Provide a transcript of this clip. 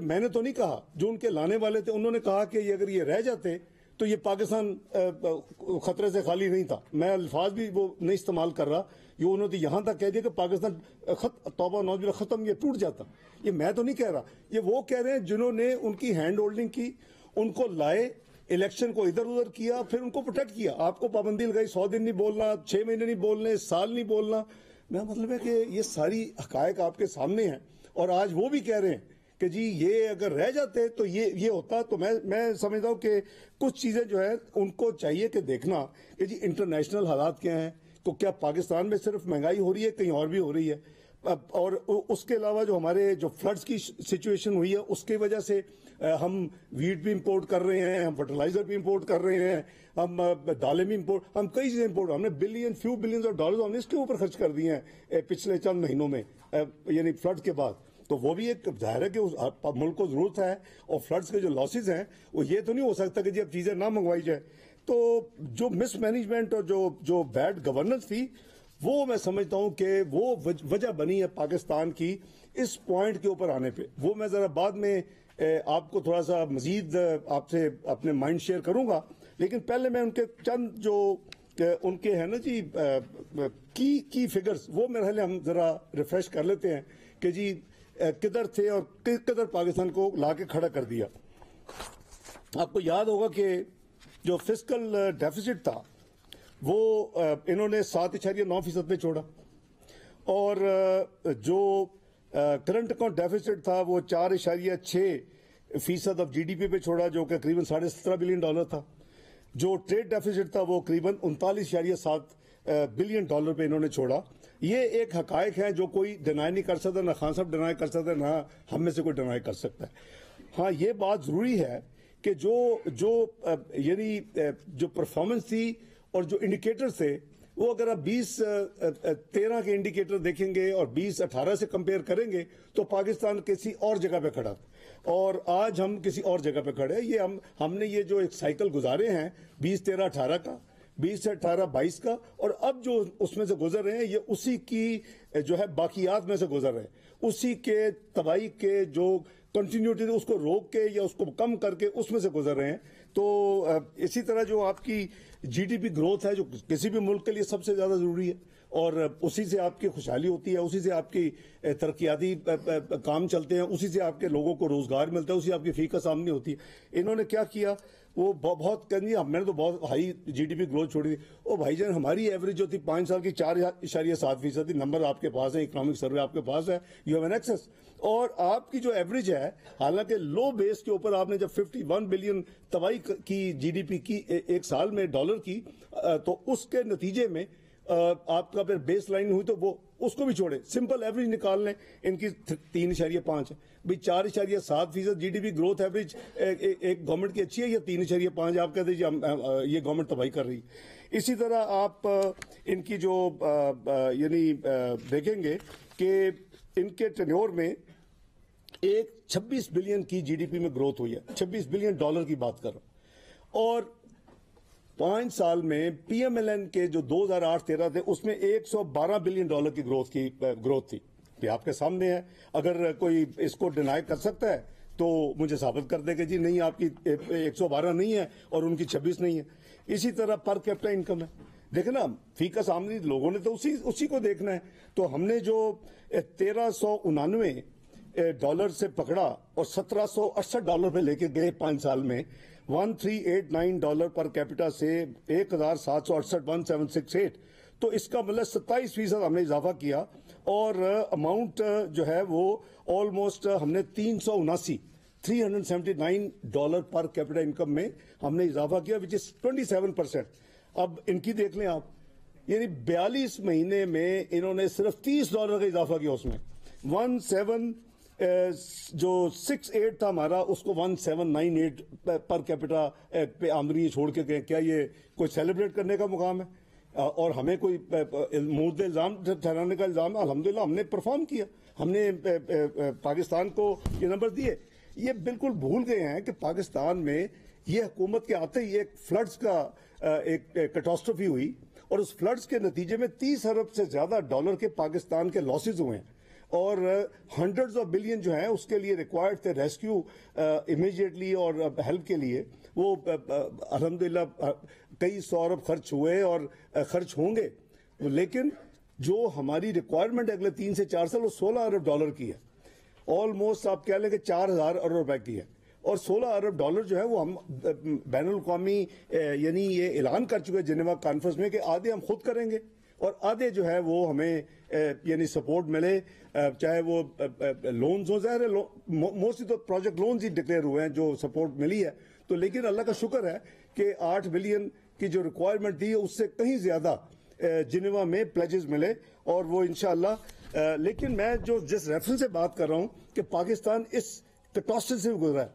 میں نے تو نہیں کہا, جو ان کے لانے والے تھے انہوں نے کہا کہ اگر یہ رہ جاتے تو یہ پاکستان خطرے سے خالی نہیں تھا. میں الفاظ بھی وہ نہیں استعمال کر رہا, یہ انہوں نے یہاں تک کہہ دیا کہ پاکستان توبہ نوز باللہ ختم, یہ ٹوٹ جاتا. یہ میں تو نہیں کہہ رہا, یہ وہ کہہ رہے ہیں جنہوں نے ان کی ہینڈ ہولڈنگ کی, ان کو لائے, الیکشن کو ادھر ادھر کیا, پھر ان کو پروٹیکٹ کیا. آپ کو پابندی لگائی 100 دن نہیں بولنا, 6 مہینے نہیں بولنے, سال نہیں بولنا. میرا مطلب ہے کہ یہ ساری حقائق آپ کے سامنے ہیں, اور آج وہ بھی کہہ رہے ہیں کہ جی یہ اگر رہ جاتے تو یہ ہوتا. تو میں سمجھتا ہوں کہ کچھ چیزیں جو ہے ان کو چاہیے کہ دیکھنا کہ جی انٹرنیشنل حالات کیا ہیں. تو کیا پاکستان میں صرف مہنگائی ہو رہی ہے, کہیں اور بھی ہو رہی ہے؟ اور اس کے علاوہ جو ہمارے جو فلڈز کی سچویشن ہوئی ہے اس کی وجہ سے ہم ویٹ بھی امپورٹ کر رہے ہیں, ہم فرٹیلائزر بھی امپورٹ کر رہے ہیں, ہم دالیں بھی امپورٹ, ہم کئی چیزیں امپورٹ, ہم نے فیو بلینز آف ڈالرز ہم نے اس کے اوپر خرچ کر دیے ہیں پچھلے چند مہینوں میں, یعنی فلڈ کے بعد. تو وہ بھی ایک ظاہر ہے کہ ملک کو ضرورت ہے, اور فلڈز کے جو لاسز ہیں وہ یہ تو نہیں ہو سکتا کہ جی اب چیزیں نہ منگوائی جائے. تو جو مس مینجمنٹ اور جو بیڈ گورننس تھی, وہ میں سمجھتا ہوں کہ وہ وجہ بنی ہے پاکستان کی اس پوائنٹ کے اوپر آنے پہ. وہ میں ذرا بعد میں آپ کو تھوڑا سا مزید آپ سے اپنے مائنڈ شیئر کروں گا, لیکن پہلے میں ان کے چند جو ان کے ہیں نا جی کی فگرز, وہ میرے خیال ہم ذرا ریفریش کر لیتے ہیں کہ جی کدھر تھے اور کدھر پاکستان کو لا کے کھڑا کر دیا. آپ کو یاد ہوگا کہ جو فسکل ڈیفیسٹ تھا وہ انہوں نے 7.9% پہ چھوڑا, اور جو کرنٹ اکاؤنٹ ڈیفیسٹ تھا وہ 4.6% آف جی ڈی پی پہ چھوڑا, جو کہ قریباً $17.5 بلین تھا. جو ٹریڈ ڈیفیسٹ تھا وہ قریباً 39.7 بلین ڈالر پہ انہوں نے چھوڑا. یہ ایک حقائق ہے جو کوئی ڈینائی نہیں کر سکتا, نہ خان صاحب ڈینائی کر سکتا, نہ ہم میں سے کوئی ڈینائی کر سکتا ہے. ہاں یہ بات ضروری ہے کہ یعنی جو پرفارمنس تھی اور جو انڈیکیٹرز تھے, وہ اگر آپ 2013 کے انڈیکیٹر دیکھیں گے اور 2018 سے کمپیئر کریں گے تو پاکستان کسی اور جگہ پہ کھڑا تھا, اور آج ہم کسی اور جگہ پہ کھڑے ہیں. یہ ہم نے یہ جو ایک سائیکل گزارے ہیں 2013-18 کا, 20 سے 18-22 کا, اور اب جو اس میں سے گزر رہے ہیں یہ اسی کی جو ہے باقیات میں سے گزر رہے ہیں, اسی کے تباہی کے جو کنٹینیوٹی اس کو روک کے یا اس کو کم کر کے اس میں سے گزر رہے ہیں. تو اسی طرح جو آپ کی جی ڈی پی گروتھ ہے جو کسی بھی ملک کے لیے سب سے زیادہ ضروری ہے, اور اسی سے آپ کی خوشحالی ہوتی ہے, اسی سے آپ کی ترقیاتی کام چلتے ہیں, اسی سے آپ کے لوگوں کو روزگار ملتا ہے, اسی آپ کی فی کا سامنے ہوتی ہے. انہوں نے کیا کیا, وہ بہت کہنی میں نے تو بہت high G D P growth چھوڑی تھی. او بھائی جان, ہماری ایوریج جو تھی 5 سال کی 4.7% تھی. نمبر آپ کے پاس ہے, اکنامک سروے آپ کے پاس ہے, یو ہیو این ایکسس. اور آپ کی جو ایوریج ہے, حالانکہ لو بیس کے اوپر آپ نے جب 51 بلین تباہی کی جی ڈی پی کی ایک سال میں ڈالر کی, تو اس کے نتیجے میں آپ کا پھر بیس لائن ہوئی تو وہ اس کو بھی چھوڑے, سمپل ایوریج نکال لیں, ان کی 3.5 ہے. بھئی 4.7% G D P growth average ایک گورنمنٹ کی اچھی ہے, یا 3.5 آپ کہتے ہیں یہ گورنمنٹ تباہی کر رہی. اسی طرح آپ ان کی جو یعنی دیکھیں گے کہ ان کے ٹینیور میں ایک 26 بلین کی جی ڈی پی میں گروتھ ہوئی ہے, 26 بلین ڈالر کی بات کر رہا ہوں. اور 5 سال میں پی ایم ایل این کے جو 2008-13 تھے اس میں 112 بلین ڈالر کی گروتھ تھی. یہ آپ کے سامنے ہے, اگر کوئی اس کو ڈینائی کر سکتا ہے تو مجھے ثابت کر دے کہ جی نہیں آپ کی 112 نہیں ہے اور ان کی 26 نہیں ہے. اسی طرح پر کیپٹا انکم ہے, دیکھیں نا, فی کا سامنے لوگوں نے تو اسی کو دیکھنا ہے. تو ہم نے جو 1399 ڈالر سے پکڑا اور 1768 ڈالر پہ لے کے گئے 5 سال میں, 1389 ڈالر پر کیپٹا سے 1768 1768, تو اس کا مطلب 27% ہم نے اضافہ کیا, اور اماؤنٹ جو ہے وہ آلموسٹ ہم نے 379 ڈالر پر کیپٹا انکم میں ہم نے اضافہ کیا, وچ از 27%. اب ان کی دیکھ لیں آپ, یعنی 42 مہینے میں انہوں نے صرف $30 کا اضافہ کیا, اس میں 68 تھا ہمارا, اس کو 1798 پر کیپٹا پہ آمدنی چھوڑ کے گئے. کیا یہ کوئی سیلیبریٹ کرنے کا مقام ہے اور ہمیں کوئی مورد الزام ٹھہرانے کا الزام ہے؟ الحمدللہ ہم نے پرفارم کیا, ہم نے پاکستان کو یہ نمبر دیے. یہ بالکل بھول گئے ہیں کہ پاکستان میں یہ حکومت کے آتے ہی ایک فلڈز کا ایک کیٹاسٹروفی ہوئی, اور اس فلڈز کے نتیجے میں 30 ارب سے زیادہ ڈالر کے پاکستان کے لاسز ہوئے ہیں. اور ہنڈریڈز آف بلین جو ہیں اس کے لیے ریکوائرڈ تھے ریسکیو امیجیٹلی اور ہیلپ کے لیے. وہ الحمدللہ کئی 100 ارب خرچ ہوئے اور خرچ ہوں گے, لیکن جو ہماری ریکوائرمنٹ اگلے 3 سے 4 سال وہ $16 ارب کی ہے. آلموسٹ آپ کہہ لیں کہ 4,000 ارب روپے کی ہے. اور $16 ارب جو ہے وہ ہم بین الاقوامی یعنی یہ اعلان کر چکے جنیوا کانفرنس میں کہ آدھے ہم خود کریں گے اور آدھے جو ہے وہ ہمیں یعنی سپورٹ ملے, چاہے وہ لونز ہوں. ظاہر ہے موسٹلی تو پروجیکٹ لونز ہی ڈکلیئر ہوئے ہیں جو سپورٹ ملی ہے. تو لیکن اللہ کا شکر ہے کہ 8 بلین کی جو ریکوائرمنٹ تھی اس سے کہیں زیادہ جنیوا میں پلیجز ملے اور وہ انشاءاللہ. لیکن میں جو جس ریفرنس سے بات کر رہا ہوں کہ پاکستان اس کٹاسٹرفے سے گزرا ہے,